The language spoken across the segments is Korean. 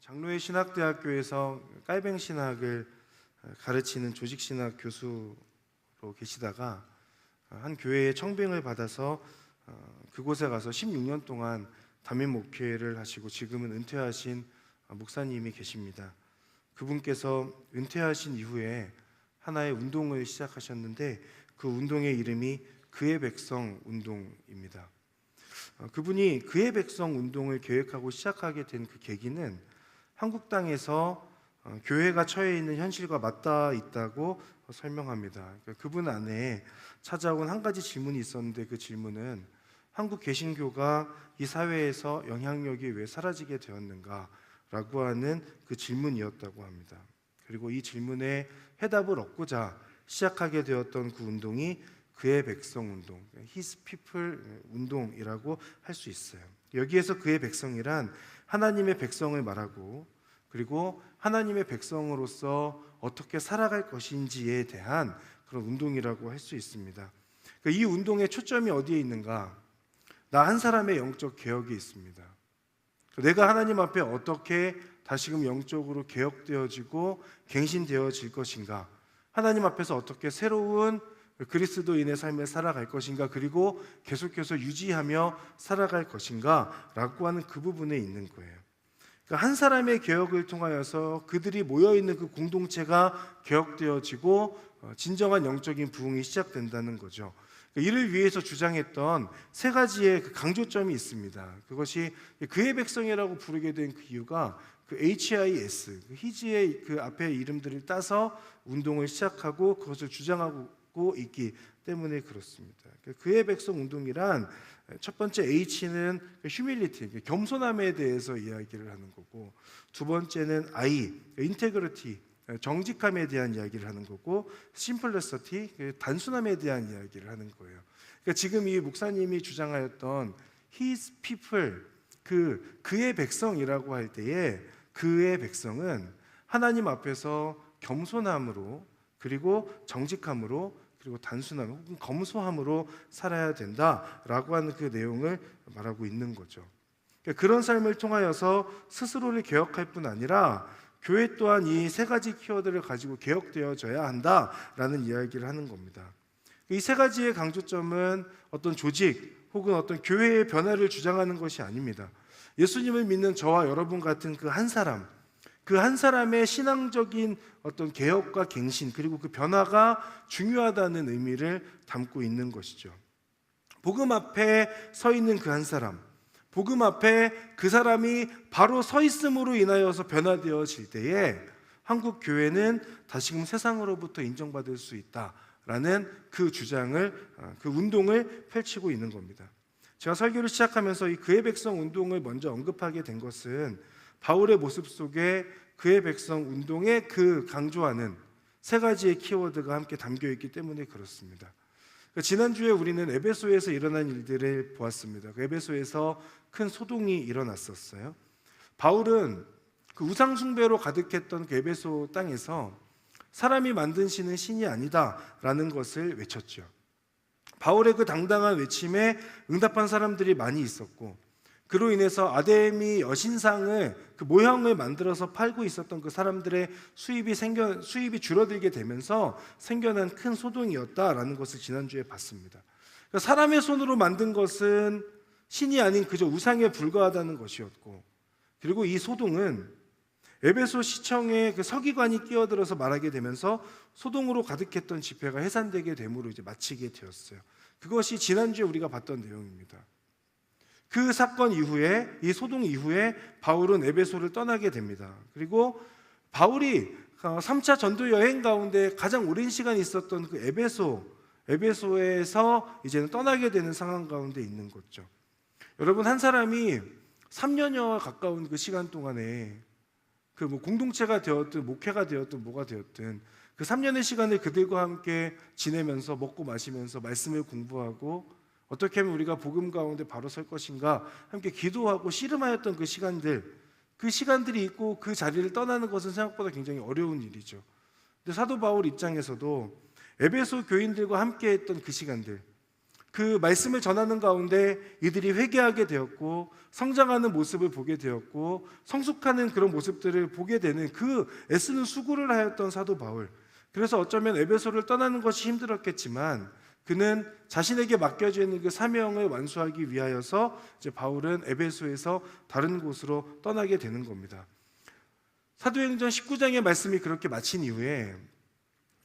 장로회 신학대학교에서 깔뱅 신학을 가르치는 조직 신학 교수로 계시다가 한 교회에 청빙을 받아서 그곳에 가서 16년 동안 담임 목회를 하시고 지금은 은퇴하신 목사님이 계십니다. 그분께서 은퇴하신 이후에 하나의 운동을 시작하셨는데 그 운동의 이름이 그의 백성 운동입니다. 그분이 그의 백성 운동을 계획하고 시작하게 된 그 계기는 한국 땅에서 교회가 처해 있는 현실과 맞닿아 있다고 설명합니다. 그러니까 그분 안에 찾아온 한 가지 질문이 있었는데 그 질문은 한국 개신교가 이 사회에서 영향력이 왜 사라지게 되었는가? 라고 하는 그 질문이었다고 합니다. 그리고 이 질문에 해답을 얻고자 시작하게 되었던 그 운동이 그의 백성 운동, His People 운동이라고 할 수 있어요. 여기에서 그의 백성이란 하나님의 백성을 말하고 그리고 하나님의 백성으로서 어떻게 살아갈 것인지에 대한 그런 운동이라고 할 수 있습니다. 이 운동의 초점이 어디에 있는가? 나 한 사람의 영적 개혁에 있습니다. 내가 하나님 앞에 어떻게 다시금 영적으로 개혁되어지고 갱신되어질 것인가? 하나님 앞에서 어떻게 새로운 그리스도인의 삶을 살아갈 것인가? 그리고 계속해서 유지하며 살아갈 것인가? 라고 하는 그 부분에 있는 거예요. 그러니까 한 사람의 개혁을 통하여서 그들이 모여있는 그 공동체가 개혁되어지고 진정한 영적인 부흥이 시작된다는 거죠. 이를 위해서 주장했던 세 가지의 그 강조점이 있습니다. 그것이 그의 백성이라고 부르게 된 그 이유가 그 HIS, 히지의 그 앞에 이름들을 따서 운동을 시작하고 그것을 주장하고 있기 때문에 그렇습니다. 그의 백성 운동이란 첫 번째 H는 휴밀리티, 겸손함에 대해서 이야기를 하는 거고, 두 번째는 I, 인테그리티, 정직함에 대한 이야기를 하는 거고, 심플리시티, 단순함에 대한 이야기를 하는 거예요. 그러니까 지금 이 목사님이 주장하였던 His people, 그의 백성이라고 할 때에 그의 백성은 하나님 앞에서 겸손함으로 그리고 정직함으로 그리고 단순함 혹은 검소함으로 살아야 된다라고 하는 그 내용을 말하고 있는 거죠. 그러니까 그런 삶을 통하여서 스스로를 개혁할 뿐 아니라 교회 또한 이 세 가지 키워드를 가지고 개혁되어져야 한다라는 이야기를 하는 겁니다. 이 세 가지의 강조점은 어떤 조직 혹은 어떤 교회의 변화를 주장하는 것이 아닙니다. 예수님을 믿는 저와 여러분 같은 그 한 사람, 그 한 사람의 신앙적인 어떤 개혁과 갱신 그리고 그 변화가 중요하다는 의미를 담고 있는 것이죠. 복음 앞에 서 있는 그 한 사람, 복음 앞에 그 사람이 바로 서 있음으로 인하여서 변화되어질 때에 한국 교회는 다시금 세상으로부터 인정받을 수 있다라는 그 주장을, 그 운동을 펼치고 있는 겁니다. 제가 설교를 시작하면서 이 그의 백성 운동을 먼저 언급하게 된 것은 바울의 모습 속에 그의 백성 운동에 그 강조하는 세 가지의 키워드가 함께 담겨 있기 때문에 그렇습니다. 지난주에 우리는 에베소에서 일어난 일들을 보았습니다. 에베소에서 큰 소동이 일어났었어요. 바울은 그 우상숭배로 가득했던 그 에베소 땅에서 사람이 만든 신은 신이 아니다라는 것을 외쳤죠. 바울의 그 당당한 외침에 응답한 사람들이 많이 있었고, 그로 인해서 아데미 여신상을 그 모형을 만들어서 팔고 있었던 그 사람들의 수입이 줄어들게 되면서 생겨난 큰 소동이었다라는 것을 지난주에 봤습니다. 그러니까 사람의 손으로 만든 것은 신이 아닌 그저 우상에 불과하다는 것이었고, 그리고 이 소동은 에베소 시청의 그 서기관이 끼어들어서 말하게 되면서 소동으로 가득했던 집회가 해산되게 됨으로 이제 마치게 되었어요. 그것이 지난주에 우리가 봤던 내용입니다. 그 사건 이후에, 이 소동 이후에 바울은 에베소를 떠나게 됩니다. 그리고 바울이 3차 전도 여행 가운데 가장 오랜 시간 있었던 그 에베소에서 이제는 떠나게 되는 상황 가운데 있는 거죠. 여러분, 한 사람이 3년여와 가까운 그 시간 동안에 그 뭐 공동체가 되었든 목회가 되었든 뭐가 되었든 그 3년의 시간을 그들과 함께 지내면서 먹고 마시면서 말씀을 공부하고 어떻게 하면 우리가 복음 가운데 바로 설 것인가 함께 기도하고 씨름하였던 그 시간들이 있고 그 자리를 떠나는 것은 생각보다 굉장히 어려운 일이죠. 근데 사도 바울 입장에서도 에베소 교인들과 함께 했던 그 시간들, 그 말씀을 전하는 가운데 이들이 회개하게 되었고 성장하는 모습을 보게 되었고 성숙하는 그런 모습들을 보게 되는 그 애쓰는 수고를 하였던 사도 바울. 그래서 어쩌면 에베소를 떠나는 것이 힘들었겠지만 그는 자신에게 맡겨져 있는 그 사명을 완수하기 위하여서 이제 바울은 에베소에서 다른 곳으로 떠나게 되는 겁니다. 사도행전 19장의 말씀이 그렇게 마친 이후에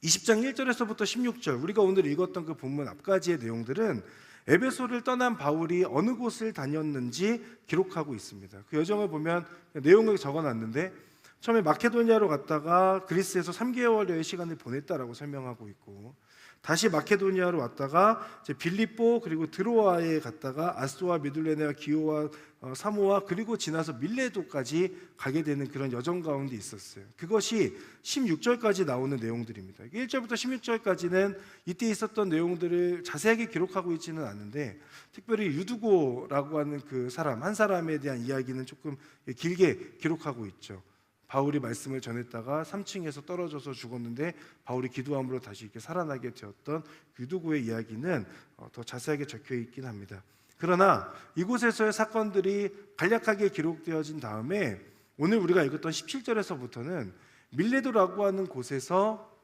20장 1절에서부터 16절, 우리가 오늘 읽었던 그 본문 앞까지의 내용들은 에베소를 떠난 바울이 어느 곳을 다녔는지 기록하고 있습니다. 그 여정을 보면 내용을 적어놨는데 처음에 마케도니아로 갔다가 그리스에서 3개월여의 시간을 보냈다라고 설명하고 있고, 다시 마케도니아로 왔다가 이제 빌립보 그리고 드로아에 갔다가 아스토와 미둘레네와 기오와 사모와 그리고 지나서 밀레도까지 가게 되는 그런 여정 가운데 있었어요. 그것이 16절까지 나오는 내용들입니다. 1절부터 16절까지는 이때 있었던 내용들을 자세하게 기록하고 있지는 않은데, 특별히 유두고라고 하는 그 사람 한 사람에 대한 이야기는 조금 길게 기록하고 있죠. 바울이 말씀을 전했다가 3층에서 떨어져서 죽었는데 바울이 기도함으로 다시 이렇게 살아나게 되었던 유두고의 이야기는 더 자세하게 적혀 있긴 합니다. 그러나 이곳에서의 사건들이 간략하게 기록되어진 다음에 오늘 우리가 읽었던 17절에서부터는 밀레도라고 하는 곳에서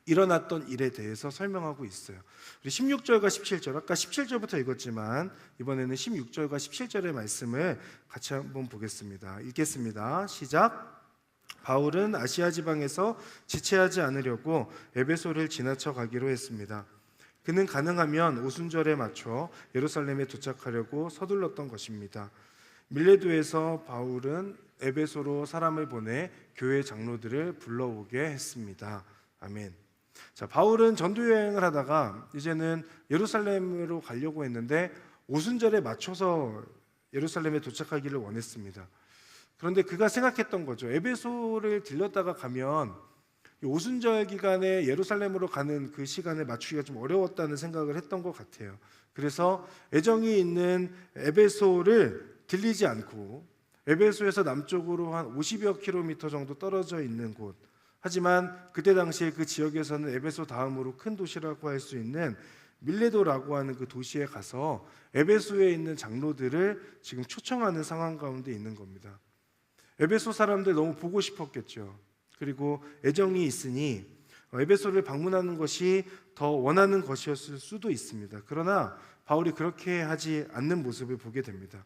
일어났던 일에 대해서 설명하고 있어요. 우리 16절과 17절, 아까 17절부터 읽었지만 이번에는 16절과 17절의 말씀을 같이 한번 보겠습니다. 읽겠습니다. 시작. 바울은 아시아 지방에서 지체하지 않으려고 에베소를 지나쳐 가기로 했습니다. 그는 가능하면 오순절에 맞춰 예루살렘에 도착하려고 서둘렀던 것입니다. 밀레도에서 바울은 에베소로 사람을 보내 교회 장로들을 불러오게 했습니다. 아멘. 자, 바울은 전도 여행을 하다가 이제는 예루살렘으로 가려고 했는데 오순절에 맞춰서 예루살렘에 도착하기를 원했습니다. 그런데 그가 생각했던 거죠. 에베소를 들렸다가 가면 오순절 기간에 예루살렘으로 가는 그 시간을 맞추기가 좀 어려웠다는 생각을 했던 것 같아요. 그래서 애정이 있는 에베소를 들리지 않고 에베소에서 남쪽으로 한 50여 킬로미터 정도 떨어져 있는 곳, 하지만 그때 당시에 그 지역에서는 에베소 다음으로 큰 도시라고 할 수 있는 밀레도라고 하는 그 도시에 가서 에베소에 있는 장로들을 지금 초청하는 상황 가운데 있는 겁니다. 에베소 사람들 너무 보고 싶었겠죠. 그리고 애정이 있으니 에베소를 방문하는 것이 더 원하는 것이었을 수도 있습니다. 그러나 바울이 그렇게 하지 않는 모습을 보게 됩니다.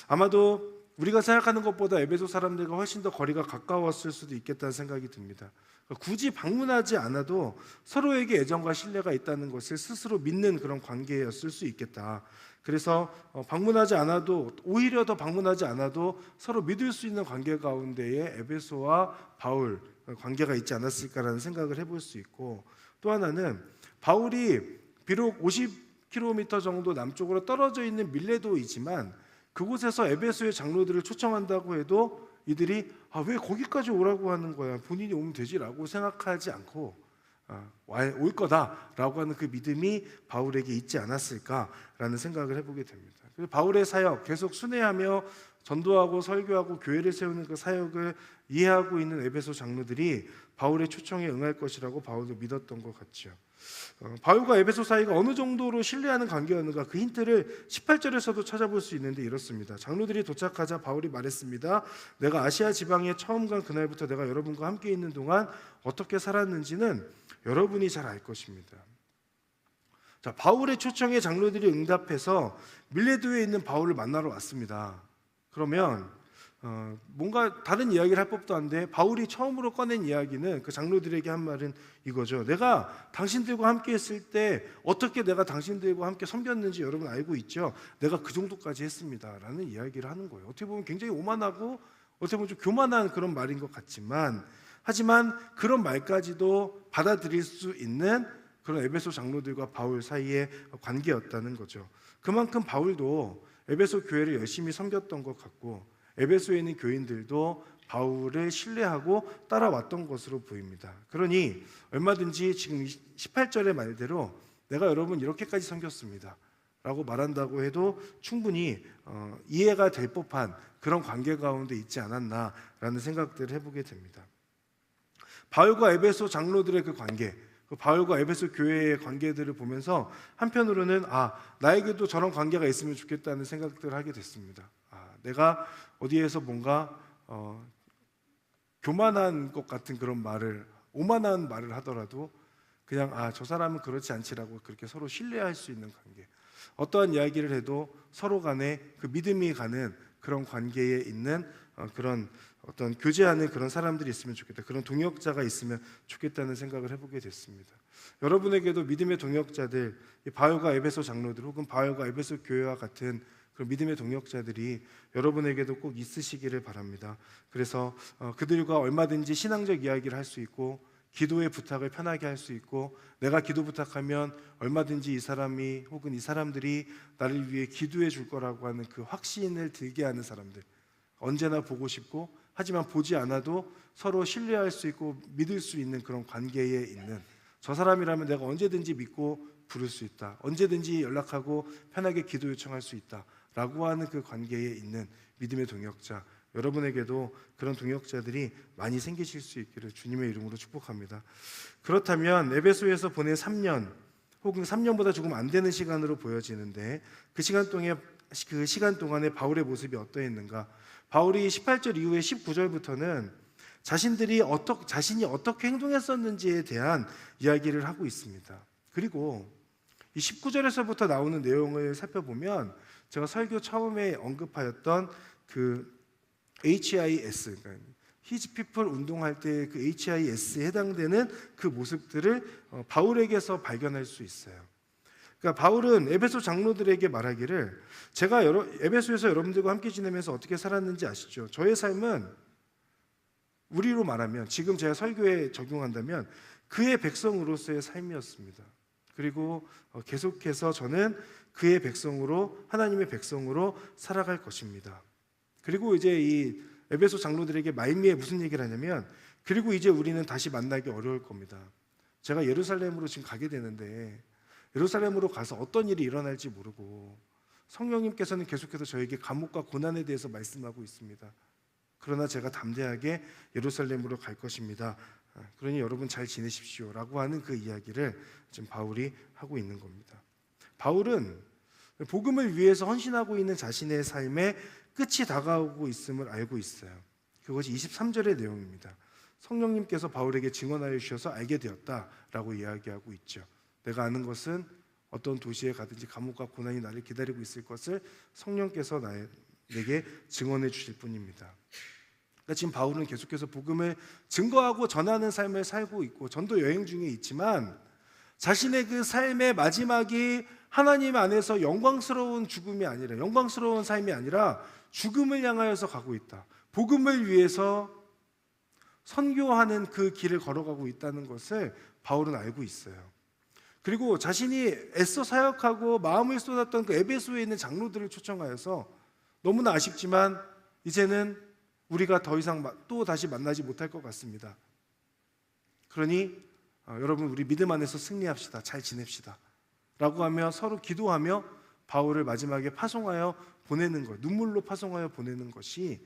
아마도 우리가 생각하는 것보다 에베소 사람들과 훨씬 더 거리가 가까웠을 수도 있겠다는 생각이 듭니다. 굳이 방문하지 않아도 서로에게 애정과 신뢰가 있다는 것을 스스로 믿는 그런 관계였을 수 있겠다. 그래서 방문하지 않아도, 오히려 더 방문하지 않아도 서로 믿을 수 있는 관계 가운데에 에베소와 바울 관계가 있지 않았을까라는 생각을 해볼 수 있고, 또 하나는 바울이 비록 50km 정도 남쪽으로 떨어져 있는 밀레도이지만 그곳에서 에베소의 장로들을 초청한다고 해도 이들이 왜 거기까지 오라고 하는 거야, 본인이 오면 되지라고 생각하지 않고 올 거다라고 하는 그 믿음이 바울에게 있지 않았을까라는 생각을 해보게 됩니다. 그래서 바울의 사역, 계속 순회하며 전도하고 설교하고 교회를 세우는 그 사역을 이해하고 있는 에베소 장로들이 바울의 초청에 응할 것이라고 바울도 믿었던 것 같죠. 바울과 에베소 사이가 어느 정도로 신뢰하는 관계였는가, 그 힌트를 18절에서도 찾아볼 수 있는데 이렇습니다. 장로들이 도착하자 바울이 말했습니다. 내가 아시아 지방에 처음 간 그날부터 내가 여러분과 함께 있는 동안 어떻게 살았는지는 여러분이 잘 알 것입니다. 자, 바울의 초청에 장로들이 응답해서 밀레도에 있는 바울을 만나러 왔습니다. 그러면 뭔가 다른 이야기를 할 법도 한데 바울이 처음으로 꺼낸 이야기는 그 장로들에게 한 말은 이거죠. 내가 당신들과 함께 했을 때 어떻게 내가 당신들과 함께 섬겼는지 여러분 알고 있죠. 내가 그 정도까지 했습니다 라는 이야기를 하는 거예요. 어떻게 보면 굉장히 오만하고 어떻게 보면 좀 교만한 그런 말인 것 같지만, 하지만 그런 말까지도 받아들일 수 있는 그런 에베소 장로들과 바울 사이의 관계였다는 거죠. 그만큼 바울도 에베소 교회를 열심히 섬겼던 것 같고 에베소에 있는 교인들도 바울을 신뢰하고 따라왔던 것으로 보입니다. 그러니 얼마든지 지금 18절의 말대로 내가 여러분 이렇게까지 섬겼습니다 라고 말한다고 해도 충분히 이해가 될 법한 그런 관계 가운데 있지 않았나라는 생각들을 해보게 됩니다. 바울과 에베소 장로들의 그 관계, 그 바울과 에베소 교회의 관계들을 보면서 한편으로는 나에게도 저런 관계가 있으면 좋겠다는 생각들을 하게 됐습니다. 내가 어디에서 뭔가 교만한 것 같은 그런 말을, 오만한 말을 하더라도 그냥 저 사람은 그렇지 않지라고 그렇게 서로 신뢰할 수 있는 관계, 어떠한 이야기를 해도 서로 간에 그 믿음이 가는 그런 관계에 있는 그런 어떤 교제하는 그런 사람들이 있으면 좋겠다, 그런 동역자가 있으면 좋겠다는 생각을 해보게 됐습니다. 여러분에게도 믿음의 동역자들, 바울과 에베소 장로들 혹은 바울과 에베소 교회와 같은 그런 믿음의 동역자들이 여러분에게도 꼭 있으시기를 바랍니다. 그래서 그들과 얼마든지 신앙적 이야기를 할 수 있고, 기도의 부탁을 편하게 할 수 있고, 내가 기도 부탁하면 얼마든지 이 사람이 혹은 이 사람들이 나를 위해 기도해 줄 거라고 하는 그 확신을 들게 하는 사람들, 언제나 보고 싶고 하지만 보지 않아도 서로 신뢰할 수 있고 믿을 수 있는 그런 관계에 있는, 저 사람이라면 내가 언제든지 믿고 부를 수 있다, 언제든지 연락하고 편하게 기도 요청할 수 있다 라고 하는 그 관계에 있는 믿음의 동역자, 여러분에게도 그런 동역자들이 많이 생기실 수 있기를 주님의 이름으로 축복합니다. 그렇다면 에베소에서 보낸 3년 혹은 3년보다 조금 안 되는 시간으로 보여지는데, 그 시간 동안에 바울의 모습이 어떠했는가? 바울이 18절 이후에 19절부터는 자신이 어떻게 행동했었는지에 대한 이야기를 하고 있습니다. 그리고 이 19절에서부터 나오는 내용을 살펴보면 제가 설교 처음에 언급하였던 그 HIS, 그러니까 His People 운동할 때 그 HIS에 해당되는 그 모습들을 바울에게서 발견할 수 있어요. 그러니까 바울은 에베소 장로들에게 말하기를, 제가 에베소에서 여러분들과 함께 지내면서 어떻게 살았는지 아시죠? 저의 삶은, 우리로 말하면 지금 제가 설교에 적용한다면 그의 백성으로서의 삶이었습니다. 그리고 계속해서 저는 그의 백성으로, 하나님의 백성으로 살아갈 것입니다. 그리고 이제 이 에베소 장로들에게 말미에 무슨 얘기를 하냐면, 그리고 이제 우리는 다시 만나기 어려울 겁니다. 제가 예루살렘으로 지금 가게 되는데 예루살렘으로 가서 어떤 일이 일어날지 모르고 성령님께서는 계속해서 저에게 감옥과 고난에 대해서 말씀하고 있습니다. 그러나 제가 담대하게 예루살렘으로 갈 것입니다. 그러니 여러분 잘 지내십시오 라고 하는 그 이야기를 지금 바울이 하고 있는 겁니다. 바울은 복음을 위해서 헌신하고 있는 자신의 삶의 끝이 다가오고 있음을 알고 있어요. 그것이 23절의 내용입니다. 성령님께서 바울에게 증언하여 주셔서 알게 되었다라고 이야기하고 있죠. 내가 아는 것은 어떤 도시에 가든지 감옥과 고난이 나를 기다리고 있을 것을 성령께서 내게 증언해 주실 뿐입니다. 그러니까 지금 바울은 계속해서 복음을 증거하고 전하는 삶을 살고 있고 전도 여행 중에 있지만, 자신의 그 삶의 마지막이 하나님 안에서 영광스러운 죽음이 아니라, 영광스러운 삶이 아니라 죽음을 향하여서 가고 있다, 복음을 위해서 선교하는 그 길을 걸어가고 있다는 것을 바울은 알고 있어요. 그리고 자신이 애써 사역하고 마음을 쏟았던 그 에베소에 있는 장로들을 초청하여서, 너무나 아쉽지만 이제는 우리가 더 이상 또 다시 만나지 못할 것 같습니다. 그러니 여러분, 우리 믿음 안에서 승리합시다, 잘 지냅시다 라고 하며 서로 기도하며 바울을 마지막에 파송하여 보내는 것, 눈물로 파송하여 보내는 것이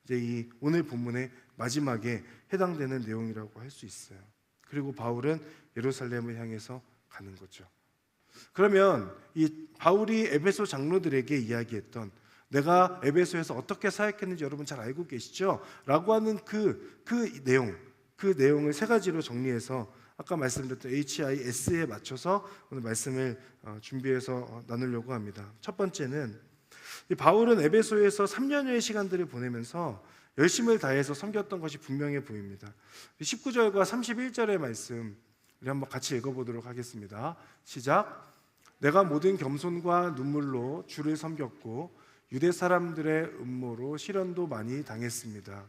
이제 이 오늘 본문의 마지막에 해당되는 내용이라고 할 수 있어요. 그리고 바울은 예루살렘을 향해서 가는 거죠. 그러면 이 바울이 에베소 장로들에게 이야기했던, 내가 에베소에서 어떻게 사역했는지 여러분 잘 알고 계시죠? 라고 하는 그 내용을 세 가지로 정리해서 아까 말씀드렸던 HIS에 맞춰서 오늘 말씀을 준비해서 나누려고 합니다. 첫 번째는, 이 바울은 에베소에서 3년여의 시간들을 보내면서 열심을 다해서 섬겼던 것이 분명해 보입니다. 19절과 31절의 말씀 우리 한번 같이 읽어보도록 하겠습니다. 시작. 내가 모든 겸손과 눈물로 주를 섬겼고 유대 사람들의 음모로 시련도 많이 당했습니다.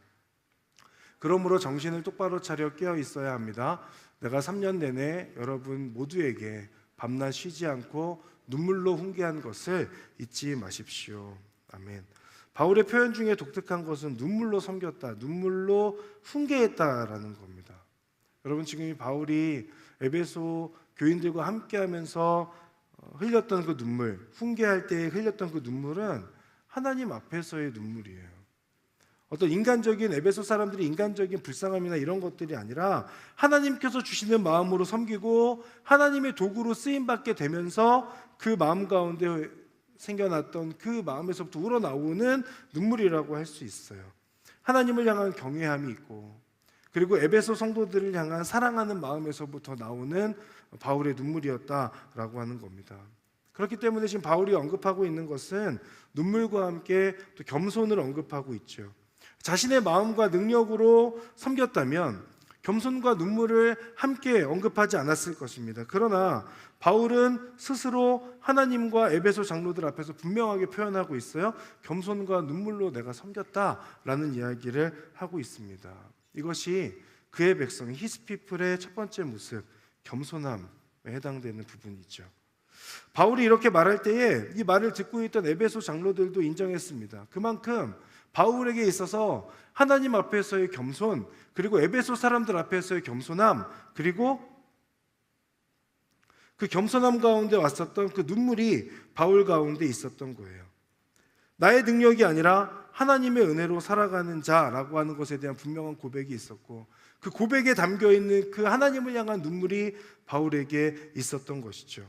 그러므로 정신을 똑바로 차려 깨어 있어야 합니다. 내가 3년 내내 여러분 모두에게 밤낮 쉬지 않고 눈물로 훈계한 것을 잊지 마십시오. 아멘. 바울의 표현 중에 독특한 것은 눈물로 섬겼다, 눈물로 훈계했다라는 겁니다. 여러분, 지금 이 바울이 에베소 교인들과 함께하면서 흘렸던 그 눈물, 훈계할 때 흘렸던 그 눈물은 하나님 앞에서의 눈물이에요. 어떤 인간적인 에베소 사람들이 인간적인 불쌍함이나 이런 것들이 아니라 하나님께서 주시는 마음으로 섬기고 하나님의 도구로 쓰임 받게 되면서 그 마음 가운데 생겨났던 그 마음에서부터 우러나오는 눈물이라고 할 수 있어요. 하나님을 향한 경외함이 있고, 그리고 에베소 성도들을 향한 사랑하는 마음에서부터 나오는 바울의 눈물이었다라고 하는 겁니다. 그렇기 때문에 지금 바울이 언급하고 있는 것은 눈물과 함께 또 겸손을 언급하고 있죠. 자신의 마음과 능력으로 섬겼다면 겸손과 눈물을 함께 언급하지 않았을 것입니다. 그러나 바울은 스스로 하나님과 에베소 장로들 앞에서 분명하게 표현하고 있어요. 겸손과 눈물로 내가 섬겼다라는 이야기를 하고 있습니다. 이것이 그의 백성 히스피플의 첫 번째 모습, 겸손함에 해당되는 부분이죠. 바울이 이렇게 말할 때에 이 말을 듣고 있던 에베소 장로들도 인정했습니다. 그만큼 바울에게 있어서 하나님 앞에서의 겸손, 그리고 에베소 사람들 앞에서의 겸손함, 그리고 그 겸손함 가운데 왔었던 그 눈물이 바울 가운데 있었던 거예요. 나의 능력이 아니라 하나님의 은혜로 살아가는 자라고 하는 것에 대한 분명한 고백이 있었고, 그 고백에 담겨있는 그 하나님을 향한 눈물이 바울에게 있었던 것이죠.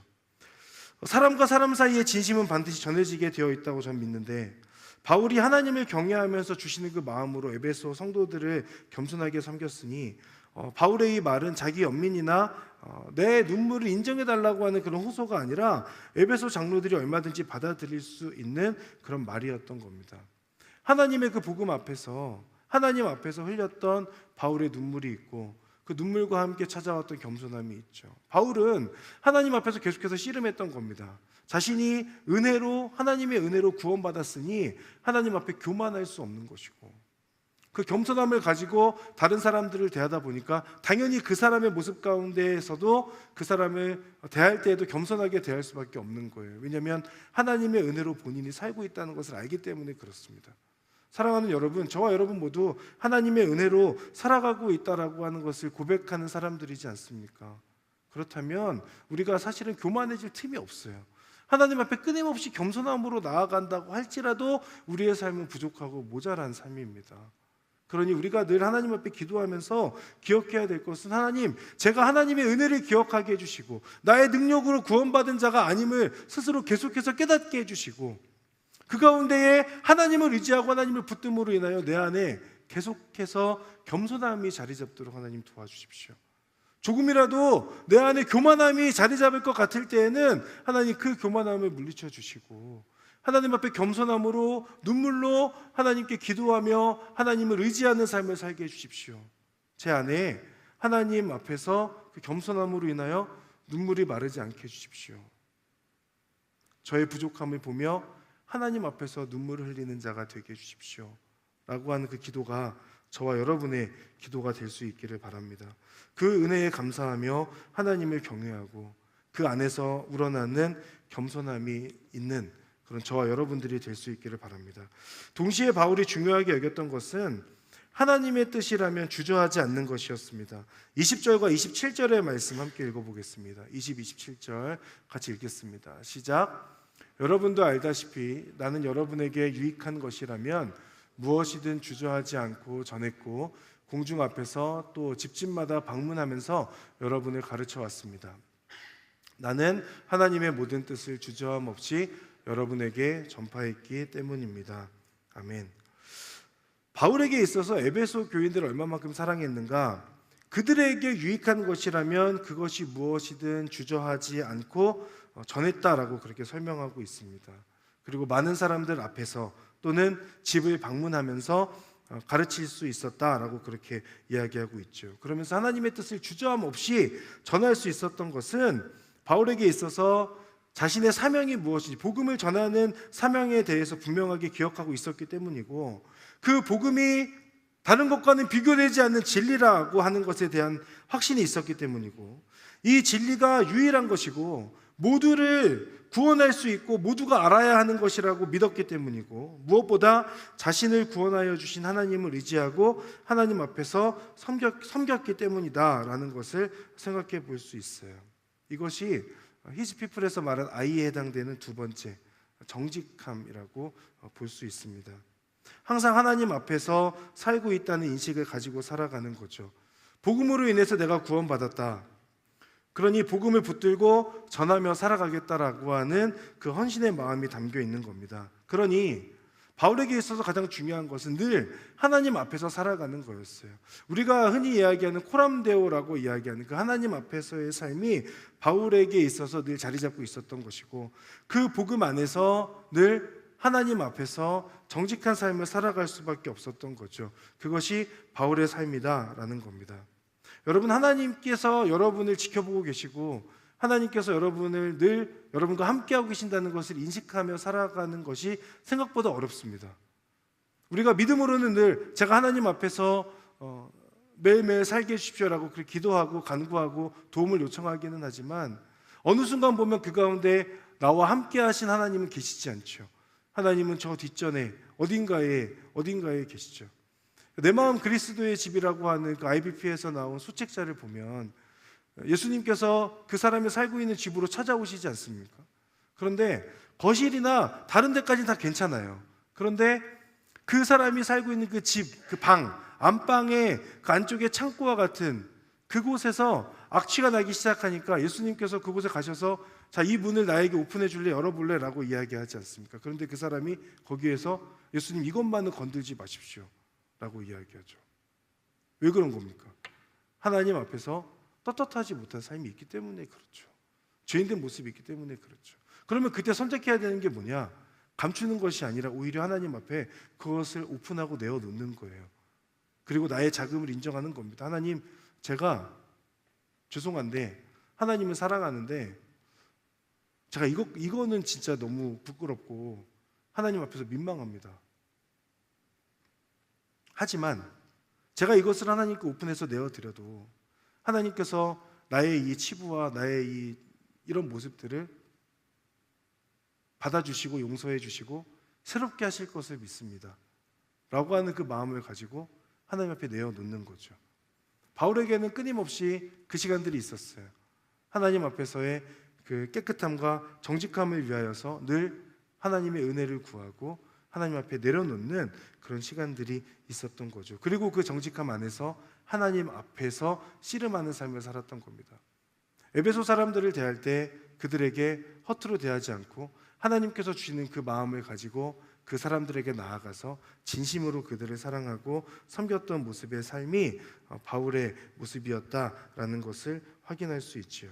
사람과 사람 사이의 진심은 반드시 전해지게 되어 있다고 저는 믿는데, 바울이 하나님을 경외하면서 주시는 그 마음으로 에베소 성도들을 겸손하게 섬겼으니 바울의 이 말은 자기 연민이나 내 눈물을 인정해달라고 하는 그런 호소가 아니라 에베소 장로들이 얼마든지 받아들일 수 있는 그런 말이었던 겁니다. 하나님의 그 복음 앞에서, 하나님 앞에서 흘렸던 바울의 눈물이 있고, 그 눈물과 함께 찾아왔던 겸손함이 있죠. 바울은 하나님 앞에서 계속해서 씨름했던 겁니다. 자신이 은혜로, 하나님의 은혜로 구원받았으니 하나님 앞에 교만할 수 없는 것이고, 그 겸손함을 가지고 다른 사람들을 대하다 보니까 당연히 그 사람의 모습 가운데에서도 그 사람을 대할 때에도 겸손하게 대할 수밖에 없는 거예요. 왜냐하면 하나님의 은혜로 본인이 살고 있다는 것을 알기 때문에 그렇습니다. 사랑하는 여러분, 저와 여러분 모두 하나님의 은혜로 살아가고 있다라고 하는 것을 고백하는 사람들이지 않습니까? 그렇다면 우리가 사실은 교만해질 틈이 없어요. 하나님 앞에 끊임없이 겸손함으로 나아간다고 할지라도 우리의 삶은 부족하고 모자란 삶입니다. 그러니 우리가 늘 하나님 앞에 기도하면서 기억해야 될 것은, 하나님, 제가 하나님의 은혜를 기억하게 해주시고 나의 능력으로 구원받은 자가 아님을 스스로 계속해서 깨닫게 해주시고, 그 가운데에 하나님을 의지하고 하나님을 붙듦으로 인하여 내 안에 계속해서 겸손함이 자리 잡도록 하나님 도와주십시오. 조금이라도 내 안에 교만함이 자리 잡을 것 같을 때에는 하나님 그 교만함을 물리쳐 주시고, 하나님 앞에 겸손함으로 눈물로 하나님께 기도하며 하나님을 의지하는 삶을 살게 해주십시오. 제 안에 하나님 앞에서 그 겸손함으로 인하여 눈물이 마르지 않게 해주십시오. 저의 부족함을 보며 하나님 앞에서 눈물을 흘리는 자가 되게 해주십시오 라고 하는 그 기도가 저와 여러분의 기도가 될 수 있기를 바랍니다. 그 은혜에 감사하며 하나님을 경외하고 그 안에서 우러나는 겸손함이 있는 그런 저와 여러분들이 될 수 있기를 바랍니다. 동시에 바울이 중요하게 여겼던 것은 하나님의 뜻이라면 주저하지 않는 것이었습니다. 20절과 27절의 말씀 함께 읽어보겠습니다. 20, 27절 같이 읽겠습니다. 시작. 여러분도 알다시피 나는 여러분에게 유익한 것이라면 무엇이든 주저하지 않고 전했고 공중 앞에서 또 집집마다 방문하면서 여러분을 가르쳐 왔습니다. 나는 하나님의 모든 뜻을 주저함 없이 여러분에게 전파했기 때문입니다. 아멘. 바울에게 있어서 에베소 교인들을 얼마만큼 사랑했는가? 그들에게 유익한 것이라면 그것이 무엇이든 주저하지 않고 전했다라고 그렇게 설명하고 있습니다. 그리고 많은 사람들 앞에서 또는 집을 방문하면서 가르칠 수 있었다라고 그렇게 이야기하고 있죠. 그러면서 하나님의 뜻을 주저함 없이 전할 수 있었던 것은 바울에게 있어서 자신의 사명이 무엇인지, 복음을 전하는 사명에 대해서 분명하게 기억하고 있었기 때문이고, 그 복음이 다른 것과는 비교되지 않는 진리라고 하는 것에 대한 확신이 있었기 때문이고, 이 진리가 유일한 것이고 모두를 구원할 수 있고 모두가 알아야 하는 것이라고 믿었기 때문이고, 무엇보다 자신을 구원하여 주신 하나님을 의지하고 하나님 앞에서 섬겼기 때문이다라는 것을 생각해 볼 수 있어요. 이것이 히스피플에서 말한 I에 해당되는 두 번째 정직함이라고 볼 수 있습니다. 항상 하나님 앞에서 살고 있다는 인식을 가지고 살아가는 거죠. 복음으로 인해서 내가 구원받았다. 그러니 복음을 붙들고 전하며 살아가겠다라고 하는 그 헌신의 마음이 담겨 있는 겁니다. 그러니 바울에게 있어서 가장 중요한 것은 늘 하나님 앞에서 살아가는 거였어요. 우리가 흔히 이야기하는 코람데오라고 이야기하는 그 하나님 앞에서의 삶이 바울에게 있어서 늘 자리 잡고 있었던 것이고, 그 복음 안에서 늘 하나님 앞에서 정직한 삶을 살아갈 수밖에 없었던 거죠. 그것이 바울의 삶이다라는 겁니다. 여러분, 하나님께서 여러분을 지켜보고 계시고 하나님께서 여러분을 늘 여러분과 함께하고 계신다는 것을 인식하며 살아가는 것이 생각보다 어렵습니다. 우리가 믿음으로는 늘 제가 하나님 앞에서 매일매일 살게 해주십시오라고 그렇게 기도하고 간구하고 도움을 요청하기는 하지만 어느 순간 보면 그 가운데 나와 함께 하신 하나님은 계시지 않죠. 하나님은 저 뒷전에 어딘가에 계시죠. 내 마음 그리스도의 집이라고 하는 그 IBP에서 나온 소책자를 보면 예수님께서 그 사람이 살고 있는 집으로 찾아오시지 않습니까? 그런데 거실이나 다른 데까지는 다 괜찮아요. 그런데 그 사람이 살고 있는 그 집, 그 방, 안방의 그 안쪽에 창고와 같은 그곳에서 악취가 나기 시작하니까 예수님께서 그곳에 가셔서 자, 이 문을 나에게 오픈해 줄래, 열어볼래? 라고 이야기하지 않습니까? 그런데 그 사람이 거기에서 예수님 이것만은 건들지 마십시오 라고 이야기하죠. 왜 그런 겁니까? 하나님 앞에서 떳떳하지 못한 삶이 있기 때문에 그렇죠. 죄인된 모습이 있기 때문에 그렇죠. 그러면 그때 선택해야 되는 게 뭐냐? 감추는 것이 아니라 오히려 하나님 앞에 그것을 오픈하고 내어놓는 거예요. 그리고 나의 자금을 인정하는 겁니다. 하나님, 제가 죄송한데 하나님은 사랑하는데 제가 이거는 진짜 너무 부끄럽고 하나님 앞에서 민망합니다. 하지만 제가 이것을 하나님께 오픈해서 내어드려도 하나님께서 나의 이 치부와 나의 이런 모습들을 받아주시고 용서해 주시고 새롭게 하실 것을 믿습니다 라고 하는 그 마음을 가지고 하나님 앞에 내어놓는 거죠. 바울에게는 끊임없이 그 시간들이 있었어요. 하나님 앞에서의 그 깨끗함과 정직함을 위하여서 늘 하나님의 은혜를 구하고 하나님 앞에 내려놓는 그런 시간들이 있었던 거죠. 그리고 그 정직함 안에서 하나님 앞에서 씨름하는 삶을 살았던 겁니다. 에베소 사람들을 대할 때 그들에게 허투루 대하지 않고 하나님께서 주시는 그 마음을 가지고 그 사람들에게 나아가서 진심으로 그들을 사랑하고 섬겼던 모습의 삶이 바울의 모습이었다라는 것을 확인할 수 있지요.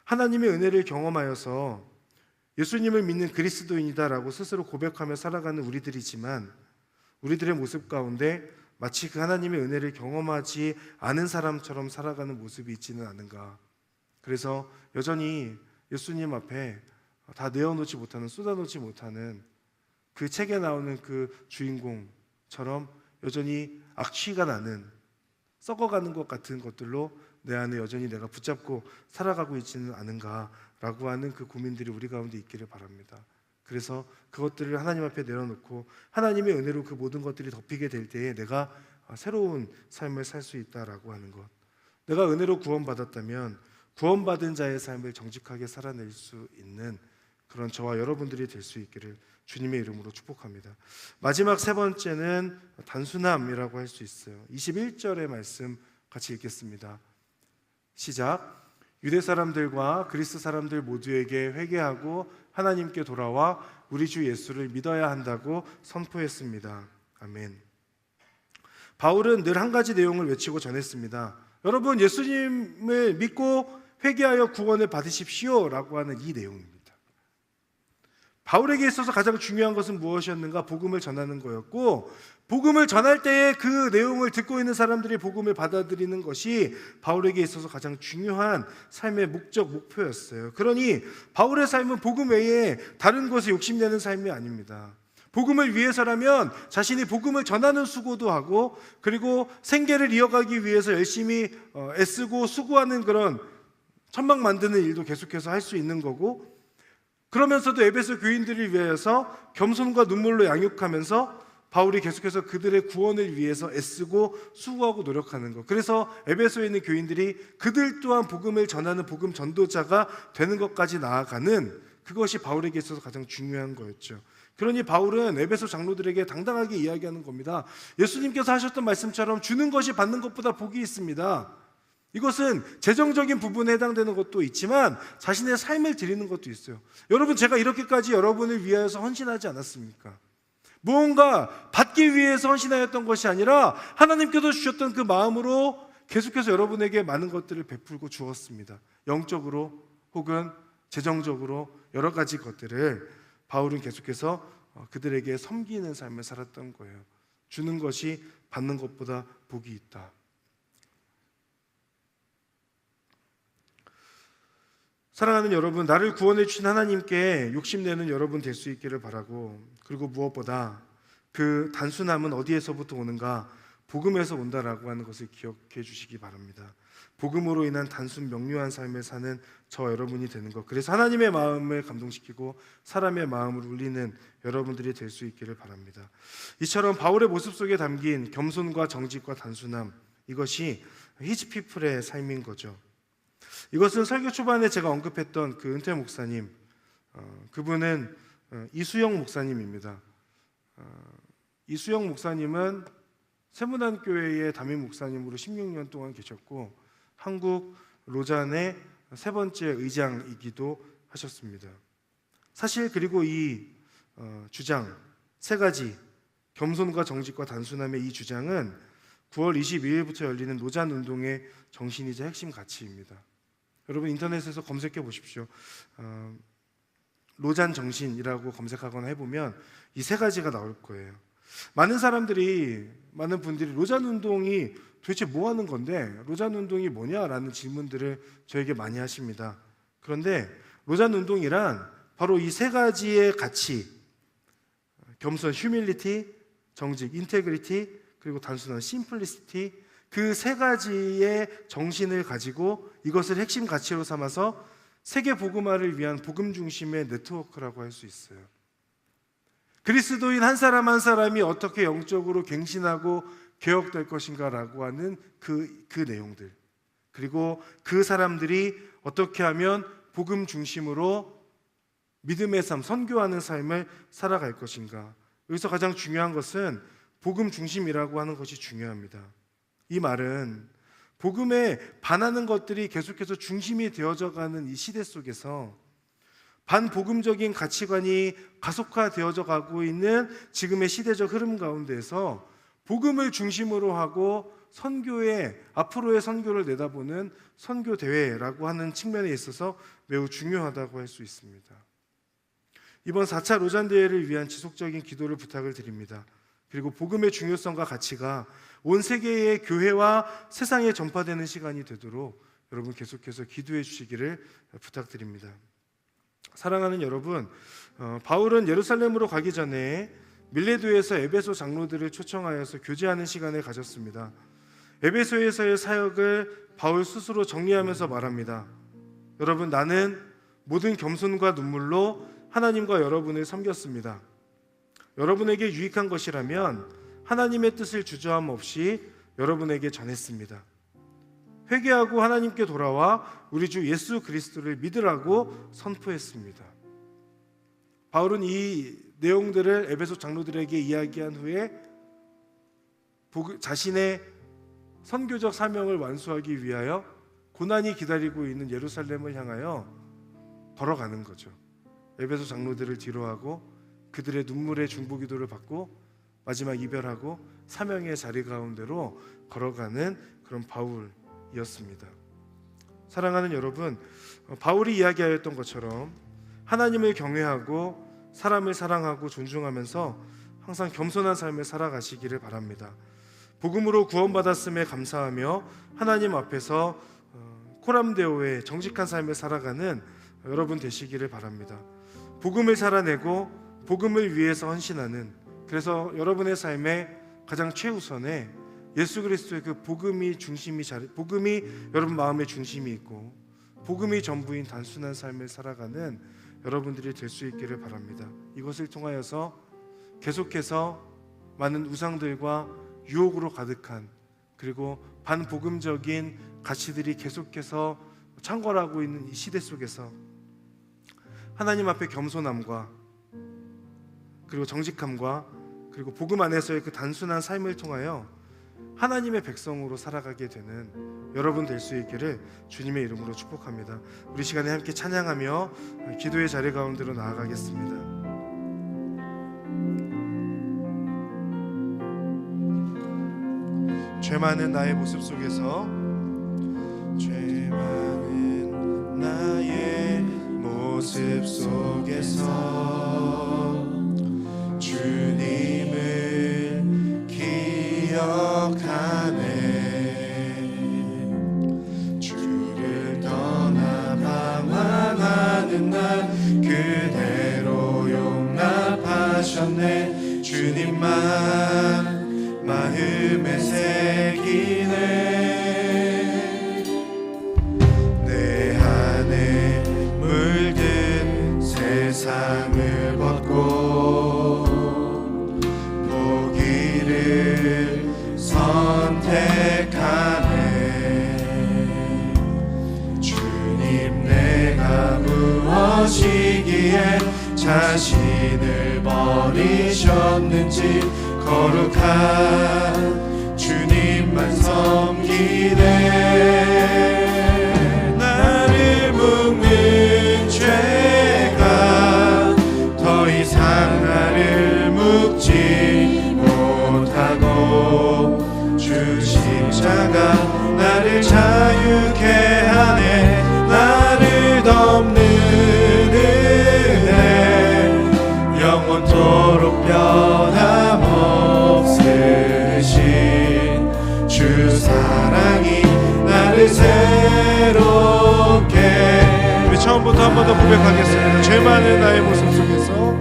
하나님의 은혜를 경험하여서 예수님을 믿는 그리스도인이다라고 스스로 고백하며 살아가는 우리들이지만 우리들의 모습 가운데 마치 그 하나님의 은혜를 경험하지 않은 사람처럼 살아가는 모습이 있지는 않은가. 그래서 여전히 예수님 앞에 다 내어놓지 못하는, 쏟아놓지 못하는 그 책에 나오는 그 주인공처럼 여전히 악취가 나는, 썩어가는 것 같은 것들로 내 안에 여전히 내가 붙잡고 살아가고 있지는 않은가라고 하는 그 고민들이 우리 가운데 있기를 바랍니다. 그래서 그것들을 하나님 앞에 내려놓고 하나님의 은혜로 그 모든 것들이 덮이게 될 때에 내가 새로운 삶을 살 수 있다라고 하는 것. 내가 은혜로 구원받았다면 구원받은 자의 삶을 정직하게 살아낼 수 있는 그런 저와 여러분들이 될 수 있기를 주님의 이름으로 축복합니다. 마지막 세 번째는 단순함이라고 할 수 있어요. 21절의 말씀 같이 읽겠습니다. 시작. 유대 사람들과 그리스 사람들 모두에게 회개하고 하나님께 돌아와 우리 주 예수를 믿어야 한다고 선포했습니다. 아멘. 바울은 늘 한 가지 내용을 외치고 전했습니다. 여러분, 예수님을 믿고 회개하여 구원을 받으십시오라고 하는 이 내용입니다. 바울에게 있어서 가장 중요한 것은 무엇이었는가? 복음을 전하는 거였고, 복음을 전할 때에 그 내용을 듣고 있는 사람들이 복음을 받아들이는 것이 바울에게 있어서 가장 중요한 삶의 목적, 목표였어요. 그러니 바울의 삶은 복음 외에 다른 것에 욕심내는 삶이 아닙니다. 복음을 위해서라면 자신이 복음을 전하는 수고도 하고, 그리고 생계를 이어가기 위해서 열심히 애쓰고 수고하는 그런 천막 만드는 일도 계속해서 할 수 있는 거고, 그러면서도 에베소 교인들을 위해서 겸손과 눈물로 양육하면서 바울이 계속해서 그들의 구원을 위해서 애쓰고 수고하고 노력하는 것. 그래서 에베소에 있는 교인들이 그들 또한 복음을 전하는 복음 전도자가 되는 것까지 나아가는, 그것이 바울에게 있어서 가장 중요한 거였죠. 그러니 바울은 에베소 장로들에게 당당하게 이야기하는 겁니다. 예수님께서 하셨던 말씀처럼 주는 것이 받는 것보다 복이 있습니다. 이것은 재정적인 부분에 해당되는 것도 있지만 자신의 삶을 드리는 것도 있어요. 여러분, 제가 이렇게까지 여러분을 위하여서 헌신하지 않았습니까? 무언가 받기 위해서 헌신하였던 것이 아니라 하나님께서 주셨던 그 마음으로 계속해서 여러분에게 많은 것들을 베풀고 주었습니다. 영적으로 혹은 재정적으로 여러 가지 것들을 바울은 계속해서 그들에게 섬기는 삶을 살았던 거예요. 주는 것이 받는 것보다 복이 있다. 사랑하는 여러분, 나를 구원해 주신 하나님께 욕심내는 여러분 될 수 있기를 바라고, 그리고 무엇보다 그 단순함은 어디에서부터 오는가? 복음에서 온다라고 하는 것을 기억해 주시기 바랍니다. 복음으로 인한 단순 명료한 삶을 사는 저 여러분이 되는 것, 그래서 하나님의 마음을 감동시키고 사람의 마음을 울리는 여러분들이 될 수 있기를 바랍니다. 이처럼 바울의 모습 속에 담긴 겸손과 정직과 단순함, 이것이 히즈피플의 삶인 거죠. 이것은 설교 초반에 제가 언급했던 그 은퇴 목사님, 그분은 이수영 목사님입니다. 이수영 목사님은 세문안교회의 담임 목사님으로 16년 동안 계셨고 한국 로잔의 세 번째 의장이기도 하셨습니다. 사실 그리고 이 주장 세 가지, 겸손과 정직과 단순함의 이 주장은 9월 22일부터 열리는 로잔 운동의 정신이자 핵심 가치입니다. 여러분 인터넷에서 검색해 보십시오. 로잔 정신이라고 검색하거나 해보면 이 세 가지가 나올 거예요. 많은 분들이 로잔 운동이 도대체 뭐 하는 건데, 로잔 운동이 뭐냐라는 질문들을 저에게 많이 하십니다. 그런데 로잔 운동이란 바로 이 세 가지의 가치, 겸손, 휴밀리티, 정직, 인테그리티, 그리고 단순한 심플리시티, 그 세 가지의 정신을 가지고 이것을 핵심 가치로 삼아서 세계 복음화를 위한 복음 중심의 네트워크라고 할 수 있어요. 그리스도인 한 사람 한 사람이 어떻게 영적으로 갱신하고 개혁될 것인가라고 하는 그 내용들, 그리고 그 사람들이 어떻게 하면 복음 중심으로 믿음의 삶, 선교하는 삶을 살아갈 것인가. 여기서 가장 중요한 것은 복음 중심이라고 하는 것이 중요합니다. 이 말은 복음에 반하는 것들이 계속해서 중심이 되어져 가는 이 시대 속에서 반복음적인 가치관이 가속화되어져 가고 있는 지금의 시대적 흐름 가운데서 복음을 중심으로 하고 선교의 앞으로의 선교를 내다보는 선교 대회라고 하는 측면에 있어서 매우 중요하다고 할 수 있습니다. 이번 4차 로잔 대회를 위한 지속적인 기도를 부탁을 드립니다. 그리고 복음의 중요성과 가치가 온 세계의 교회와 세상에 전파되는 시간이 되도록 여러분 계속해서 기도해 주시기를 부탁드립니다. 사랑하는 여러분, 바울은 예루살렘으로 가기 전에 밀레도에서 에베소 장로들을 초청하여서 교제하는 시간을 가졌습니다. 에베소에서의 사역을 바울 스스로 정리하면서 말합니다. 여러분, 나는 모든 겸손과 눈물로 하나님과 여러분을 섬겼습니다. 여러분에게 유익한 것이라면 하나님의 뜻을 주저함 없이 여러분에게 전했습니다. 회개하고 하나님께 돌아와 우리 주 예수 그리스도를 믿으라고 선포했습니다. 바울은 이 내용들을 에베소 장로들에게 이야기한 후에 자신의 선교적 사명을 완수하기 위하여 고난이 기다리고 있는 예루살렘을 향하여 걸어가는 거죠. 에베소 장로들을 뒤로하고 그들의 눈물의 중보기도를 받고 마지막 이별하고 사명의 자리 가운데로 걸어가는 그런 바울이었습니다. 사랑하는 여러분, 바울이 이야기하였던 것처럼 하나님을 경외하고 사람을 사랑하고 존중하면서 항상 겸손한 삶을 살아가시기를 바랍니다. 복음으로 구원받았음에 감사하며 하나님 앞에서 코람데오의 정직한 삶을 살아가는 여러분 되시기를 바랍니다. 복음을 살아내고 복음을 위해서 헌신하는, 그래서 여러분의 삶의 가장 최우선에 예수 그리스도의 그 복음이 여러분 마음의 중심이 있고 복음이 전부인 단순한 삶을 살아가는 여러분들이 될 수 있기를 바랍니다. 이것을 통하여서 계속해서 많은 우상들과 유혹으로 가득한, 그리고 반복음적인 가치들이 계속해서 창궐하고 있는 이 시대 속에서 하나님 앞에 겸손함과 그리고 정직함과 그리고 복음 안에서의 그 단순한 삶을 통하여 하나님의 백성으로 살아가게 되는 여러분 될 수 있기를 주님의 이름으로 축복합니다. 우리 시간에 함께 찬양하며 기도의 자리 가운데로 나아가겠습니다. 죄 많은 나의 모습 속에서, 죄 많은 나의 모습 속에서 주님을 기억하네. 주를 떠나 방황하는 날 그대로 용납하셨네. 주님만 마음에 새기네. 내 안에 물든 세상을 벗고 보기를 선택하네. 주님 내가 무엇이기에 자신을 버리셨는지 거룩한 주님만 섬기네. 나를 묶는 죄가 더 이상 나를 묶지 못하고 주 십자가 나를 자유케 하네. 나를 덮는 은혜 영원토록 변함없으신 주 사랑이 나를 새롭게. 우리 처음부터 한 번 더 고백하겠습니다. 죄 많은 나의 모습 속에서,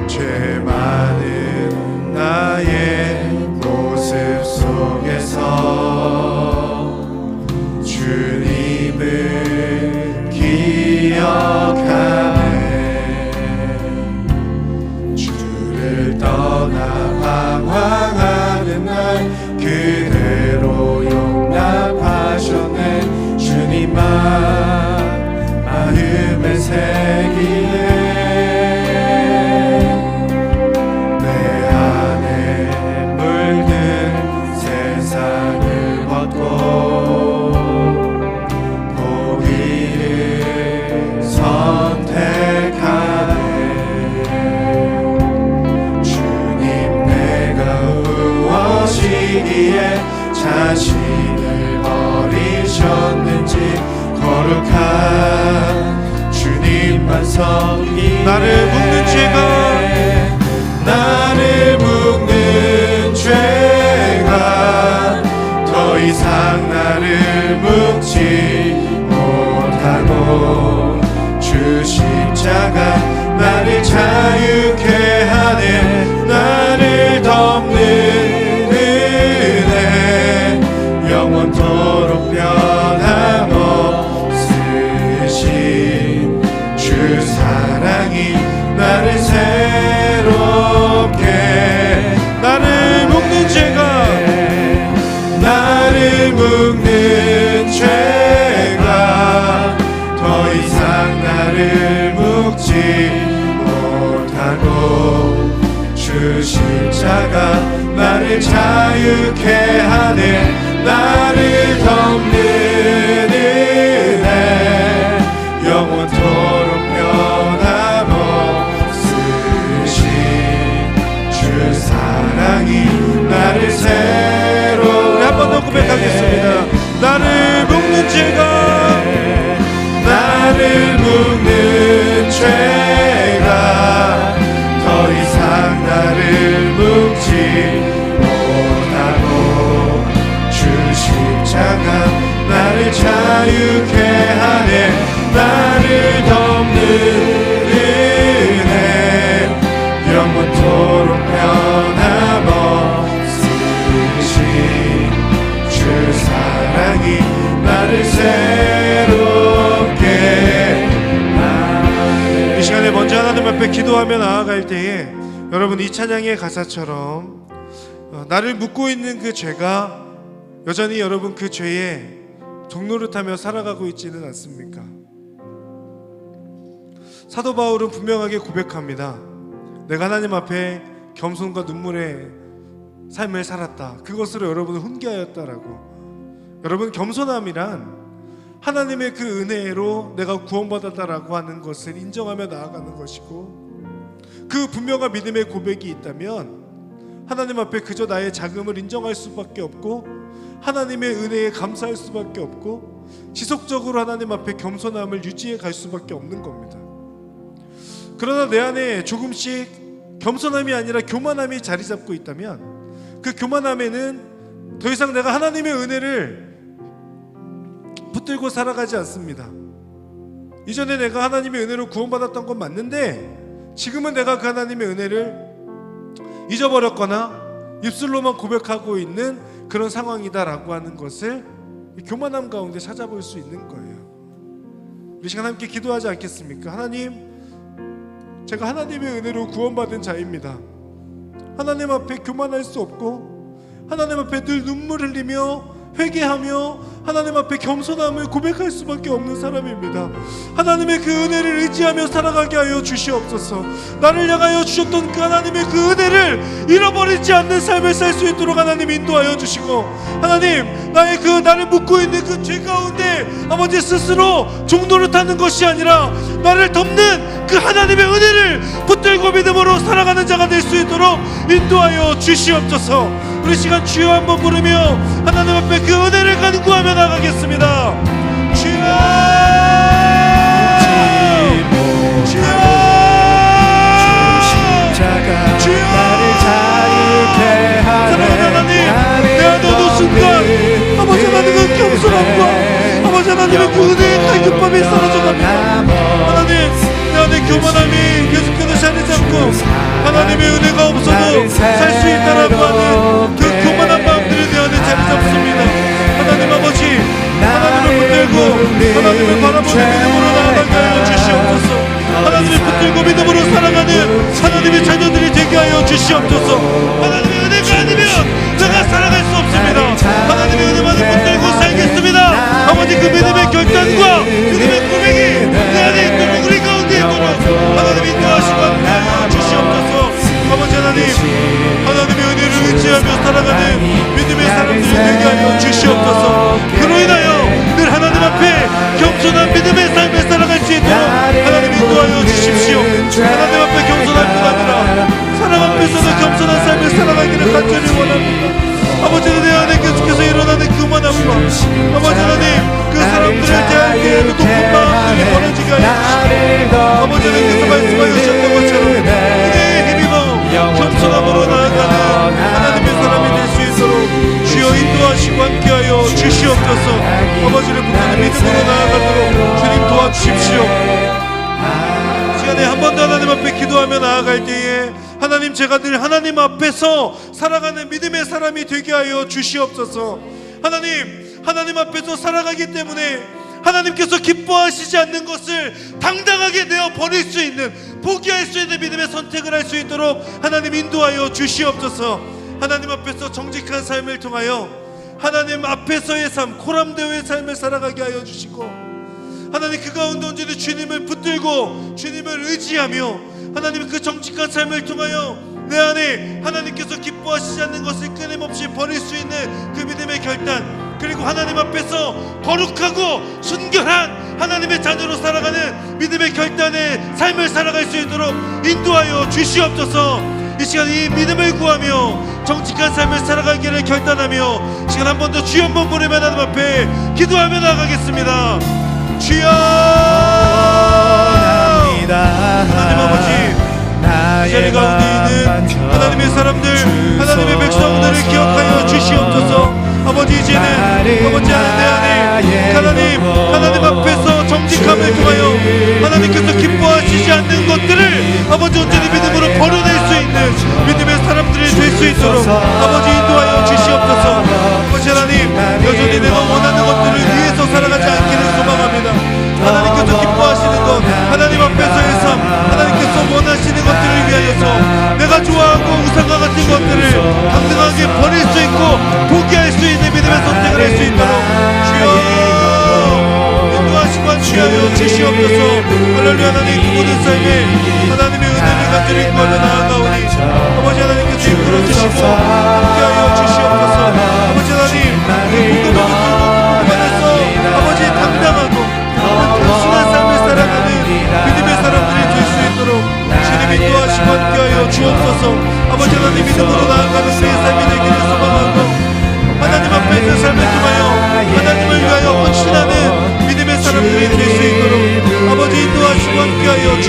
죄 많은 나의 모습 속에서 주님을 기억하네. 주를 떠나 방황하는 날 그대로 용납하셨네. 주님만 마음에 새기네. 내 안에 물든 세상을 벗고 보기를 선택하네. 주님 내가 무엇이기에 자신을 버리셨는지 거룩한 주님만 섬기네. 나를 묶는 죄가 더 이상 나를 묶지 못하고 주 십자가 나를 자유케 하네. 나를 덮는 은혜 영원토록 변함없으신 주 사랑이 나를 새롭게. 나를 묶는 죄가 더 이상 나를 묶지 못하고 주 십자가 나를 자유케 하네. 나를 덮는 은혜 영원토록 변함없으신 주 사랑이 나를 새로. 한 번 더 고백하겠습니다. 나를 묶는 죄가 더 이상 나를 묶지 못하고 주 십자가 나를 자유케 하네. 나를 덮는 은혜 영원토록 변함없으신 주 사랑이 나를 새롭게. 이 시간에 먼저 하나님 앞에 기도하며 나아갈 때에 여러분 이 찬양의 가사처럼 나를 묶고 있는 그 죄가 여전히 여러분 그 죄에 종노릇하며 살아가고 있지는 않습니까? 사도 바울은 분명하게 고백합니다. 내가 하나님 앞에 겸손과 눈물의 삶을 살았다, 그것으로 여러분을 훈계하였다라고. 여러분, 겸손함이란 하나님의 그 은혜로 내가 구원받았다라고 하는 것을 인정하며 나아가는 것이고, 그 분명한 믿음의 고백이 있다면 하나님 앞에 그저 나의 자금을 인정할 수밖에 없고, 하나님의 은혜에 감사할 수밖에 없고, 지속적으로 하나님 앞에 겸손함을 유지해 갈 수밖에 없는 겁니다. 그러나 내 안에 조금씩 겸손함이 아니라 교만함이 자리 잡고 있다면, 그 교만함에는 더 이상 내가 하나님의 은혜를 붙들고 살아가지 않습니다. 이전에 내가 하나님의 은혜로 구원받았던 건 맞는데, 지금은 내가 그 하나님의 은혜를 잊어버렸거나 입술로만 고백하고 있는 그런 상황이다라고 하는 것을 교만함 가운데 찾아볼 수 있는 거예요. 우리 시간 함께 기도하지 않겠습니까? 하나님, 제가 하나님의 은혜로 구원받은 자입니다. 하나님 앞에 교만할 수 없고, 하나님 앞에 늘 눈물 흘리며 회개하며 하나님 앞에 겸손함을 고백할 수밖에 없는 사람입니다. 하나님의 그 은혜를 의지하며 살아가게 하여 주시옵소서. 나를 향하여 주셨던 그 하나님의 그 은혜를 잃어버리지 않는 삶을 살 수 있도록 하나님 인도하여 주시고, 하나님, 나의 그 나를 묶고 있는 그 죄 가운데 아버지 스스로 종노릇 하는 것이 아니라 나를 덮는 그 하나님의 은혜를 붙들고 믿음으로 살아가는 자가 될 수 있도록 인도하여 주시옵소서. 우리 시간 주여 한번 부르며 하나님 앞에 그 은혜를 간구하며 나가겠습니다. 주여, 주여, 주여. 사랑하는 하나님, 내 안에 어느 순간 아버지 하나님의 겸손함과 아버지 하나님의 그 은혜의 갈급함이 사라져갑니다. 하나님, 내 안에 교만함이 계속해서 자리 잡고 하나님의 은혜가 없어도 살 수 있다라고 하는 그 교만한 마음들이 내 안에 자리 잡습니다. 하나님 아버지, 하나님을 붙들고 하나님을 바라보는 믿음으로 나아가게 하여 주시옵소서. 하나님을 붙들고 믿음으로 살아가는 하나님의 자녀들이 되게 하여 주시옵소서. 하나님의 은혜가 아니면 내가 살아갈 수 없습니다. 하나님의 은혜만을 붙들고 살겠습니다. 아버지, 그 믿음의 결단과 믿음의 고백이 내 안에 있도록, 우리 가운데 있도록 하나님 인도하시고 함께하여 주시옵소서. 아버지 하나님, 하나님의 은혜를 의지하며 살아가는 믿음의 사람들이 되게 하여 주시옵소서. 그로 인하여 늘 하나님 앞에 겸손한 믿음의 삶을 살아갈 수 있도록 하나님 인도하여 주십시오. 하나님 앞에 겸손할 뿐 아니라 사람 앞에서도 겸손한 삶을 살아가기를 간절히 원합니다. 아버지, 내 안에 계속해서 일어나는 교만함과 아버지 하나님, 그 사람들을 대할 때에도 높은 마음들이 벌어지게 하여 주시고, 아버지 하나님께서 말씀하여 주셨던 것처럼 은혜에 힘입어 겸손함으로 나아가는 하나님의 사람이 될 수 있도록 주여 인도하시고 함께하여 주시옵소서. 아버지를 붙드는 믿음으로 나아가도록 주님 도와주십시오. 시간에 한 번 더 하나님 앞에 기도하며 나아갈 때에 하나님, 제가 늘 하나님 앞에서 살아가는 믿음의 사람이 되게 하여 주시옵소서. 하나님, 하나님 앞에서 살아가기 때문에 하나님께서 기뻐하시지 않는 것을 당당하게 내어 버릴 수 있는, 포기할 수 있는 믿음의 선택을 할 수 있도록 하나님 인도하여 주시옵소서. 하나님 앞에서 정직한 삶을 통하여 하나님 앞에서의 삶, 코람데오의 삶을 살아가게 하여 주시고, 하나님 그 가운데 온전히 주님을 붙들고 주님을 의지하며 하나님 그 정직한 삶을 통하여 내 안에 하나님께서 기뻐하시지 않는 것을 끊임없이 버릴 수 있는 그 믿음의 결단, 그리고 하나님 앞에서 거룩하고 순결한 하나님의 자녀로 살아가는 믿음의 결단의 삶을 살아갈 수 있도록 인도하여 주시옵소서. 이 시간 이 믿음을 구하며 정직한 삶을 살아가기를 결단하며 시간 한 번 더 주여 한번 부르며 하나님 앞에 기도하며 나가겠습니다. 주여, 하나님 아버지, 이 자리 가운데 있는 하나님의 사람들, 하나님의 백성들을 기억하여 주시옵소서. 아버지, 이제는 아버지 내 안에 하나님 앞에서 정직함을 통하여 하나님께서 기뻐하시지 않는 것들을 아버지 온전히 믿음으로 버려낼 수 있는 믿음의 사람들이 될 수 있도록 아버지 인도하여 주시옵소서. 아버지 하나님, 여전히 내가 원하는 것들을 위해서 살아가지 않기를 소망합니다. 하나님께서 기뻐하시는 것, 하나님 앞에서의 삶, 하나님께서 원하시는 것들을 위하여서 내가 좋아하고 우상과 같은 것들을 당당하게 버릴 수 있고 포기할 수 있는 믿음의 선택을 할 수 있도록 주여 인도하시고 함께하여 주시옵소서. 할렐루야. 하나님, 그 모든 삶에 하나님의 은혜를 간절히 구하며 나아갑니다.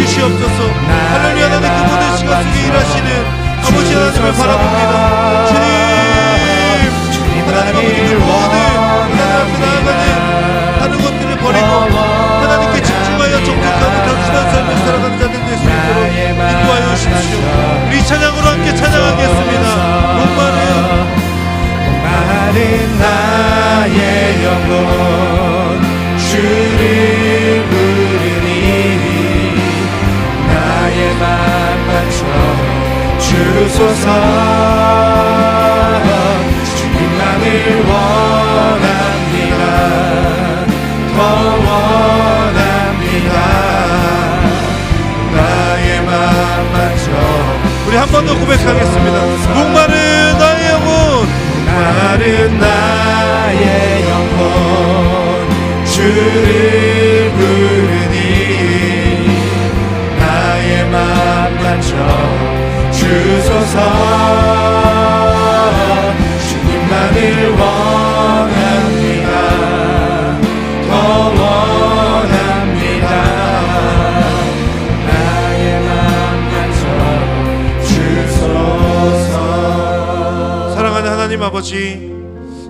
주시옵소서. 할렐루야. 하나님 그 모든 시간 속에 일하시는 아버지 하나님을 바라봅니다. 주님 하나님 아버지 그 모든 하나님 앞에 나아가는 다른 것들을 버리고 하나님께 집중하여 정직하고 단순한 삶을 살아가는 자들 될 수 있도록 인도하여 주십시오. 우리 찬양으로 함께 찬양하겠습니다. 목마른 나의 영혼 주를 부르니 나의 맘 맞춰 주소서. 주님만을 원합니다. 더 원합니다. 나의 맘 맞춰. 우리 한 번 더 고백하겠습니다. 목마른 나의 영혼 마른 나의 영혼 주를 부르니 나의 맘 맞춰 주소서. 주님만을 원합니다. 더 원합니다. 나의 맘 맞춰 주소서. 사랑하는 하나님 아버지,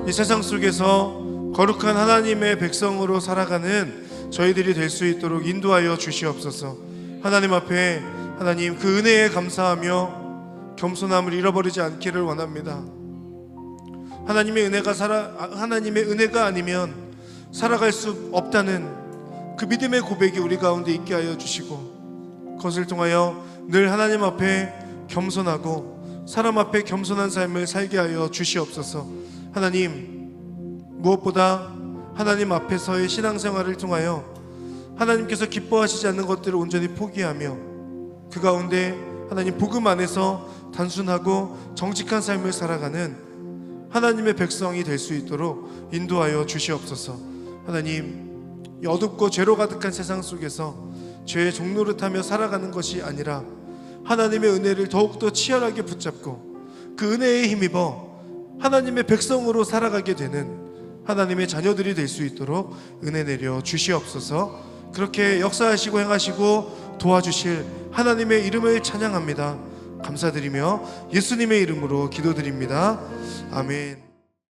이 세상 속에서 거룩한 하나님의 백성으로 살아가는 저희들이 될 수 있도록 인도하여 주시옵소서. 하나님 앞에 하나님 그 은혜에 감사하며 겸손함을 잃어버리지 않기를 원합니다. 하나님의 은혜가 아니면 살아갈 수 없다는 그 믿음의 고백이 우리 가운데 있게 하여 주시고, 그것을 통하여 늘 하나님 앞에 겸손하고 사람 앞에 겸손한 삶을 살게 하여 주시옵소서. 하나님, 무엇보다 하나님 앞에서의 신앙생활을 통하여 하나님께서 기뻐하시지 않는 것들을 온전히 포기하며 그 가운데 하나님 복음 안에서 단순하고 정직한 삶을 살아가는 하나님의 백성이 될 수 있도록 인도하여 주시옵소서. 하나님, 이 어둡고 죄로 가득한 세상 속에서 죄의 종노릇하며 살아가는 것이 아니라 하나님의 은혜를 더욱더 치열하게 붙잡고 그 은혜에 힘입어 하나님의 백성으로 살아가게 되는 하나님의 자녀들이 될 수 있도록 은혜 내려 주시옵소서. 그렇게 역사하시고 행하시고 도와주실 하나님의 이름을 찬양합니다. 감사드리며 예수님의 이름으로 기도드립니다. 아멘.